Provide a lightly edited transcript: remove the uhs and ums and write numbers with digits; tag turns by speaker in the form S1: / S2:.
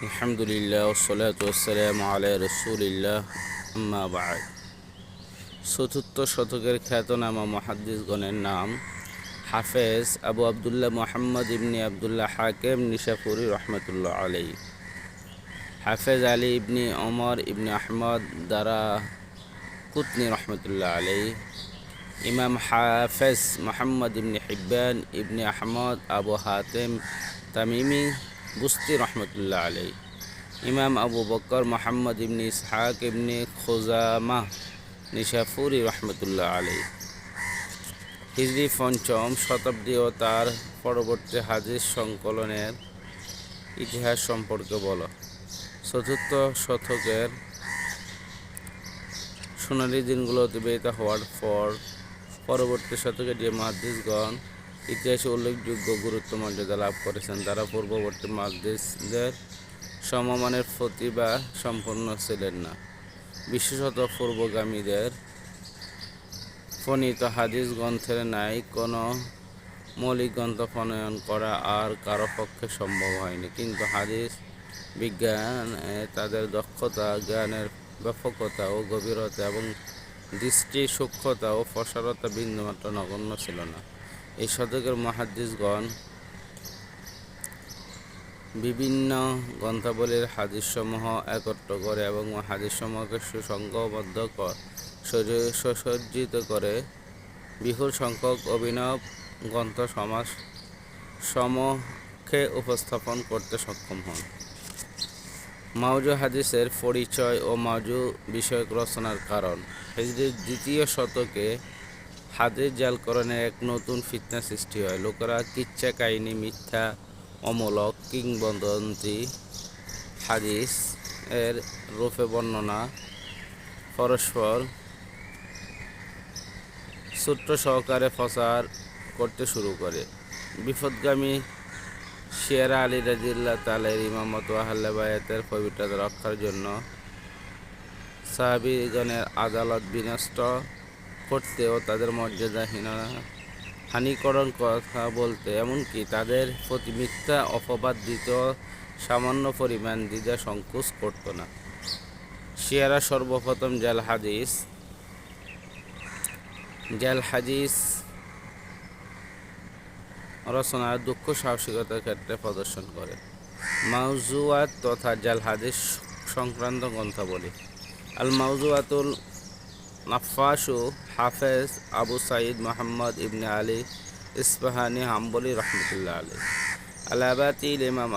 S1: আলহামদুলিল্লাহ ওয়াসসালাতু ওয়াসসালামু আলা রাসূলিল্লাহ আম্মা বা'দ। চতুর্থ শতকের খ্যাতনামা মুহাদ্দিসগণের নাম হাফেজ আবু আবদুল্লাহ মুহাম্মদ ইবনে আবদুল্লাহ হাকিম নিশাপুরি রহমতুল্লাহ আলাইহি, হাফেজ আলী ইবনে ওমর ইবনে আহমদ দারা কুতনি রহমতুল্লাহ আলাইহি, ইমাম হাফেজ মুহাম্মদ ইবনে হিব্বান ইবনে আহমদ আবু হাতিম তামিমি বুস্তি রহমতুল্লাহ আলাইহি, ইমাম আবু বকর মুহাম্মদ ইবনে ইসহাক ইবনে খুজামা নিশাপুরি রহমতুল্লাহ আলাইহি। হিজরি পঞ্চম শতাব্দী ও তার পরবর্তী হাদিস সংকলনের ইতিহাস সম্পর্কে বলো। চতুর্থ শতকের সোনালী দিনগুলো অতিবাহিত হওয়ার পর পরবর্তী শতকে যে মুহাদ্দিসগণ ইতিহাসে উল্লেখযোগ্য গুরুত্ব মর্যাদা লাভ করেছেন তারা পূর্ববর্তী মুহাদ্দিসদের সমমানের প্রতিভা সম্পন্ন ছিলেন না। বিশেষত পূর্বগামীদের প্রণীত হাদিস গ্রন্থের ন্যায় কোনো মৌলিক গ্রন্থ প্রণয়ন করা আর কারো পক্ষে সম্ভব হয়নি, কিন্তু হাদিস বিজ্ঞানে তাদের দক্ষতা, জ্ঞানের ব্যাপকতা ও গভীরতা এবং দৃষ্টি সূক্ষ্মতা ও প্রসারতা বিন্দুমাত্র নগণ্য ছিল না। এই শতকের মুহাদ্দিসগণ বিভিন্ন গ্রন্থাবলীর হাদিসসমূহ একত্র করে এবং হাদিসসমূহকে সুসংঘবদ্ধ সুসজ্জিত করে বিপুল সংখ্যক অভিনব গ্রন্থ সমাজ সমক্ষে উপস্থাপন করতে সক্ষম হন। মাওজু হাদিসের পরিচয় ও মাওজু বিষয়ক রচনার কারণ। হিজরির দ্বিতীয় শতকে হাদিস জালকরণের এক নতুন ফিতনা সৃষ্টি হয়। লোকেরা কিচ্ছা কাহিনী, মিথ্যা, অমূলক কিংবদন্তি হাদিস এর রূপে বর্ণনা পরস্পর সূত্র সহকারে প্রচার করতে শুরু করে। বিপদগামী শিয়ারা আলী রাদিয়াল্লাহু তাআলা এর ইমামত ও আহলে বায়াতের পবিত্রতা রক্ষার জন্য সাহাবীগণের আদালত বিনষ্ট করতে ও তাদের মর্যাদা হানিকরণ কথা বলতে, এমনকি তাদের প্রতি মিথ্যা অপবাদ দিতেও সামান্য পরিমাণ দ্বিধা সংকোচ করত না। শিয়ারা সর্বপ্রথম জাল হাদিস রচনার দুঃখ সাহসিকতার ক্ষেত্রে প্রদর্শন করে। মাউজুয়াত তথা জাল হাদিস সংক্রান্ত গ্রন্থাবলী। আল মাউজুয়াতুল নাফাসু হাফেজ আবু সাঈদ মুহাম্মদ ইবনে আলী ইসফাহানি হাম্বলি রহমতুল্লাহ আলাইহি। আল আবাতিল ইমাম